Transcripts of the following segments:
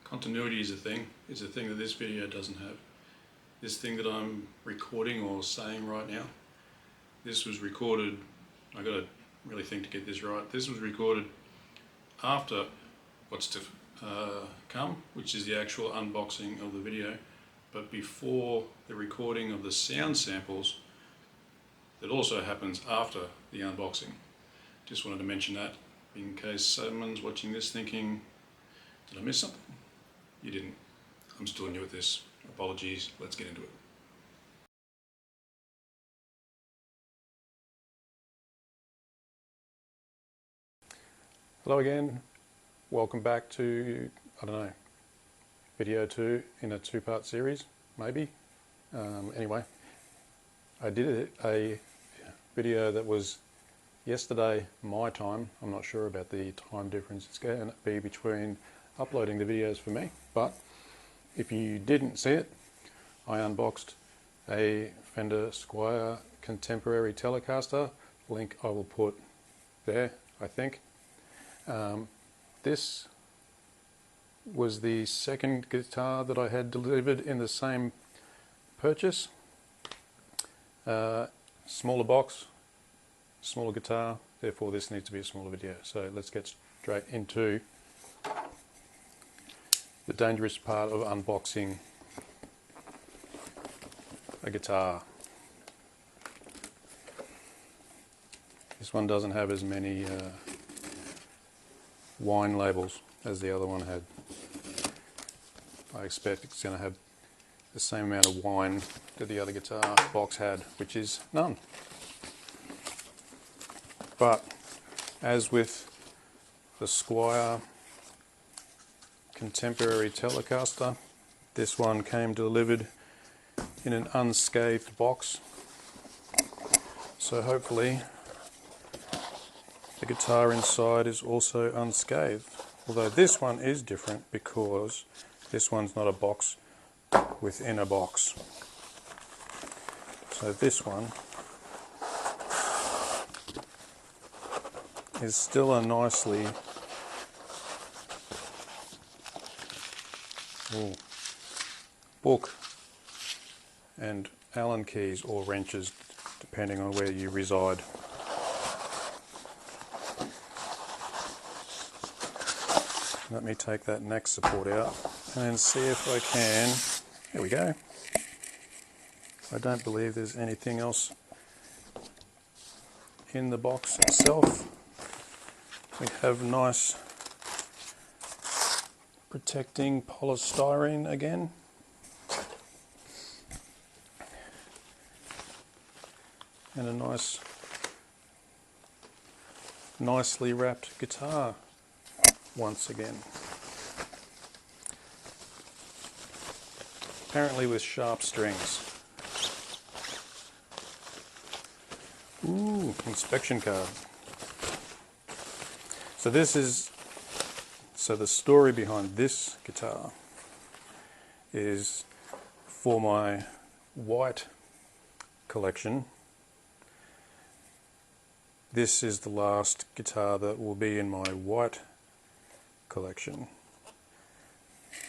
Continuity is a thing. It's a thing that this video doesn't have. This thing that I'm recording or saying right now, this was recorded, I gotta really think to get this right, this was recorded after what's to come, which is the actual unboxing of the video, but before the recording of the sound samples that also happens after the unboxing. Just wanted to mention that in case someone's watching this thinking, did I miss something? You didn't. I'm still new at this. Apologies. Let's get into it. Hello again. Welcome back to, I don't know, video 2 in a 2-part series, maybe. Anyway, I did a video that was yesterday my time. I'm not sure about the time difference it's going to be between uploading the videos for me, but if you didn't see it, I unboxed a Fender Squier contemporary Telecaster. Link I will put there, I think. This was the second guitar that I had delivered in the same purchase. Smaller box, smaller guitar, therefore this needs to be a smaller video. So let's get straight into the dangerous part of unboxing a guitar. This one doesn't have as many wine labels as the other one had. I expect it's going to have the same amount of wine that the other guitar box had, which is none. But as with the Squier contemporary Telecaster, this one came delivered in an unscathed box. So hopefully the guitar inside is also unscathed. Although this one is different because this one's not a box within a box. So this one is still a nicely book and Allen keys or wrenches, depending on where you reside. Let me take that neck support out and then see if I can. There we go. I don't believe there's anything else in the box itself. We have nice protecting polystyrene again. And a nicely wrapped guitar once again. Apparently with sharp strings. Ooh, inspection card. So the story behind this guitar is for my white collection. This is the last guitar that will be in my white collection.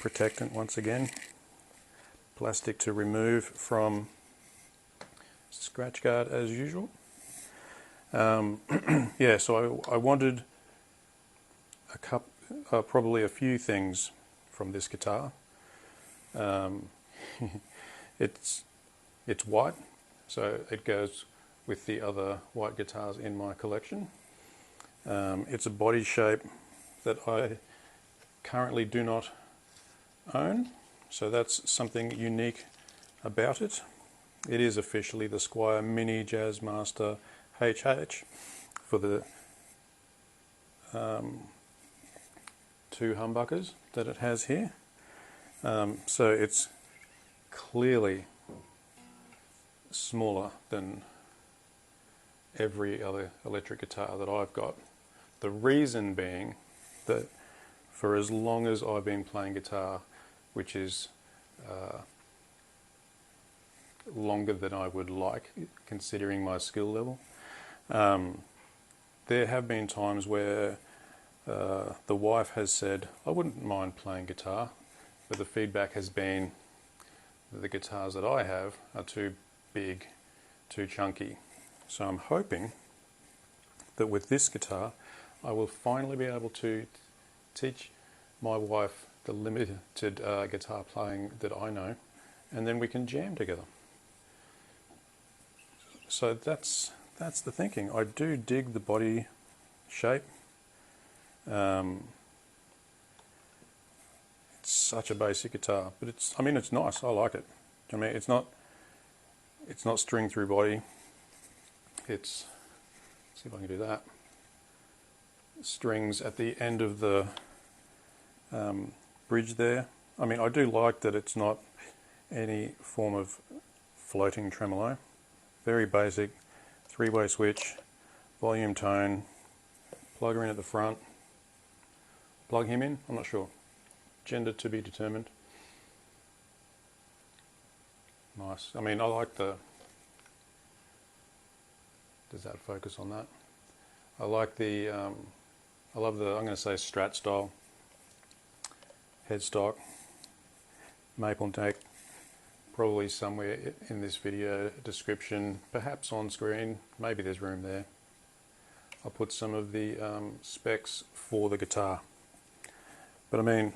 Protectant once again. Plastic to remove from scratch guard as usual. Yeah, so I wanted probably a few things from this guitar. It's white, so it goes with the other white guitars in my collection. It's a body shape that I currently do not own, so that's something unique about it. It is officially the Squier Mini Jazzmaster HH for the 2 humbuckers that it has here. So it's clearly smaller than every other electric guitar that I've got. The reason being that for as long as I've been playing guitar, which is longer than I would like considering my skill level, there have been times where the wife has said, I wouldn't mind playing guitar, but the feedback has been that the guitars that I have are too big, too chunky. So I'm hoping that with this guitar I will finally be able to teach my wife the limited guitar playing that I know, and then we can jam together. So that's the thinking. I do dig the body shape. It's such a basic guitar, but it's nice. I like it. I mean, it's not string through body. Let's see if I can do that. Strings at the end of the bridge there. I mean, I do like that it's not any form of floating tremolo. Very basic, 3-way switch, volume, tone, plugger in at the front. Plug him in? I'm not sure. Gender to be determined. Nice. I mean, I like the... Does that focus on that? I like the... I love the, I'm going to say, Strat style headstock, maple neck, probably somewhere in this video description, perhaps on screen, maybe there's room there. I'll put some of the specs for the guitar. But I mean,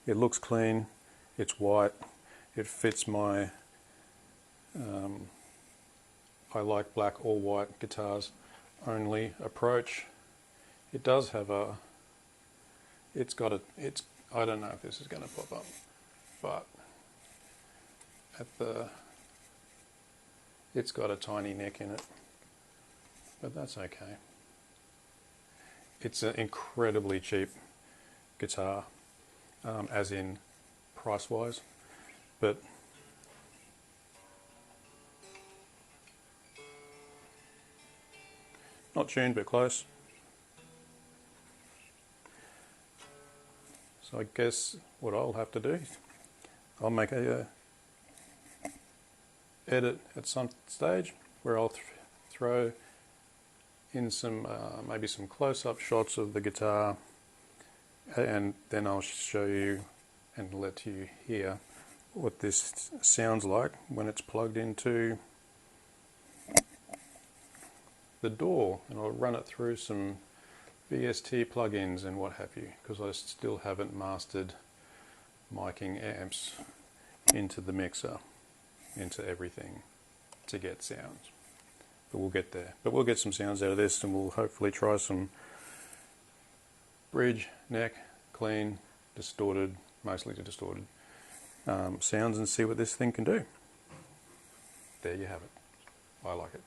it looks clean, it's white, it fits my, I like black or white guitars only approach. It does have a, I don't know if this is going to pop up, but it's got a tiny neck in it, but that's okay. It's an incredibly cheap guitar, as in price-wise, but not tuned, but close. So I guess what I'll have to do, I'll make a edit at some stage where I'll throw in some maybe some close-up shots of the guitar, and then I'll show you and let you hear what this sounds like when it's plugged into the DAW, and I'll run it through some VST plugins and what have you, because I still haven't mastered miking amps into the mixer, into everything to get sounds. But we'll get there. But we'll get some sounds out of this, and we'll hopefully try some bridge, neck, clean, distorted, mostly distorted sounds, and see what this thing can do. There you have it. I like it.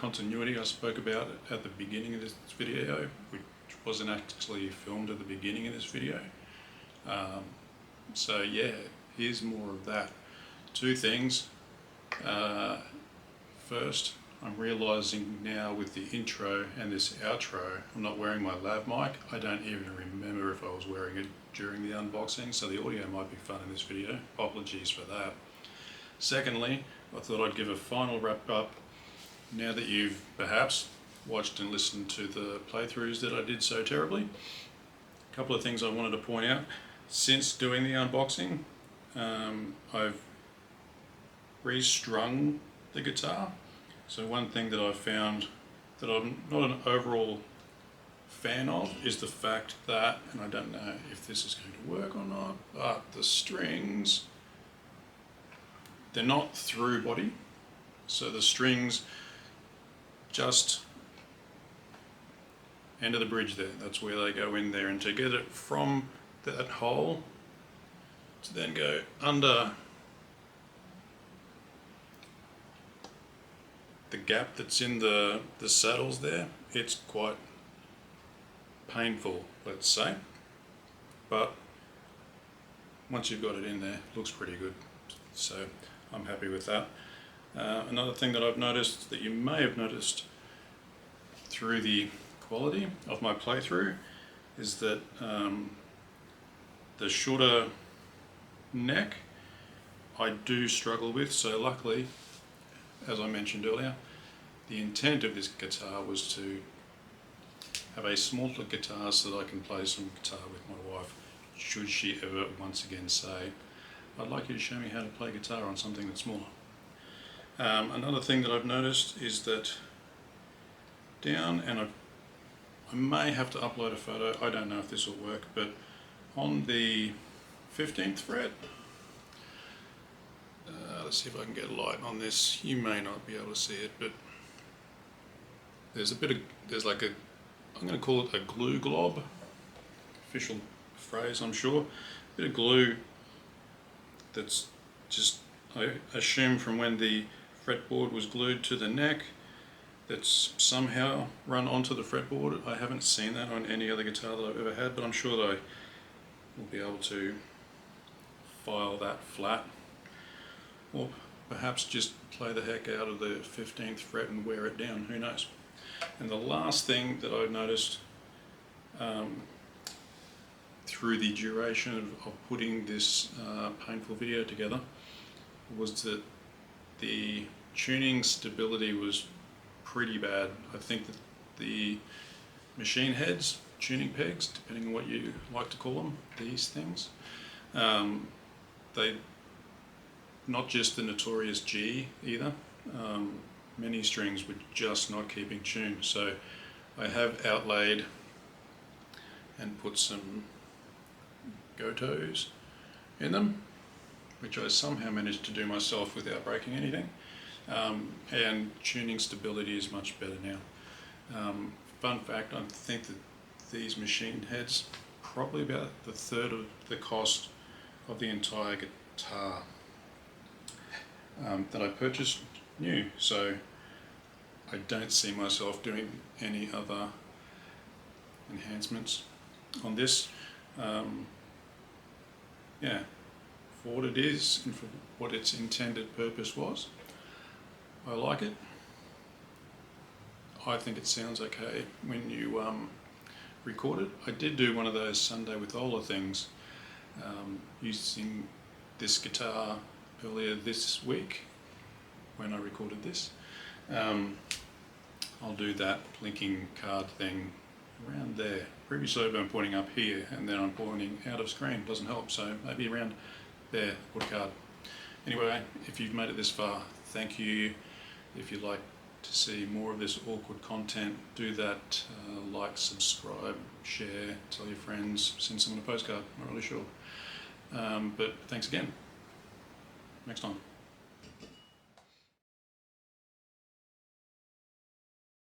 continuity I spoke about at the beginning of this video, which wasn't actually filmed at the beginning of this video. So yeah, here's more of that. Two things. First, I'm realizing now with the intro and this outro, I'm not wearing my lav mic. I don't even remember if I was wearing it during the unboxing, so the audio might be fun in this video. Apologies for that. Secondly, I thought I'd give a final wrap up now that you've perhaps watched and listened to the playthroughs that I did so terribly. A couple of things I wanted to point out. Since doing the unboxing, I've restrung the guitar. So one thing that I found that I'm not an overall fan of is the fact that, and I don't know if this is going to work or not, but the strings, they're not through body. So the strings just end of the bridge there. That's where they go in there, and to get it from that hole to then go under the gap that's in the saddles there, it's quite painful, let's say, but once you've got it in there, it looks pretty good, so I'm happy with that. Another thing that I've noticed that you may have noticed through the quality of my playthrough is that the shorter neck I do struggle with, so luckily, as I mentioned earlier, the intent of this guitar was to have a smaller guitar so that I can play some guitar with my wife, should she ever once again say, I'd like you to show me how to play guitar on something that's smaller. Another thing that I've noticed is that down, and I may have to upload a photo, I don't know if this will work, but on the 15th fret, let's see if I can get light on this. You may not be able to see it, but there's like a, I'm going to call it a glue glob, official phrase I'm sure, a bit of glue that's just, I assume from when the fretboard was glued to the neck, that's somehow run onto the fretboard. I haven't seen that on any other guitar that I've ever had, but I'm sure that I will be able to file that flat, or perhaps just play the heck out of the 15th fret and wear it down, who knows. And the last thing that I've noticed through the duration of putting this painful video together was that the tuning stability was pretty bad. I think that the machine heads, tuning pegs, depending on what you like to call them, these things, they, not just the notorious G either, many strings were just not keeping tune. So I have outlaid and put some gotos in them, which I somehow managed to do myself without breaking anything, and tuning stability is much better now. Fun fact, I think that these machine heads probably about the third of the cost of the entire guitar that I purchased new, so I don't see myself doing any other enhancements on this. Yeah, for what it is and for what its intended purpose was, I like it. I think it sounds okay when you record it. I did do one of those Sunday with Ola things using this guitar earlier this week when I recorded this. I'll do that linking card thing around there. Previously I've been pointing up here and then I'm pointing out of screen, doesn't help, so maybe around there, put a card. Anyway, if you've made it this far, thank you. If you'd like to see more of this awkward content, do that, like, subscribe, share, tell your friends, send someone a postcard, not really sure. But thanks again. Next time.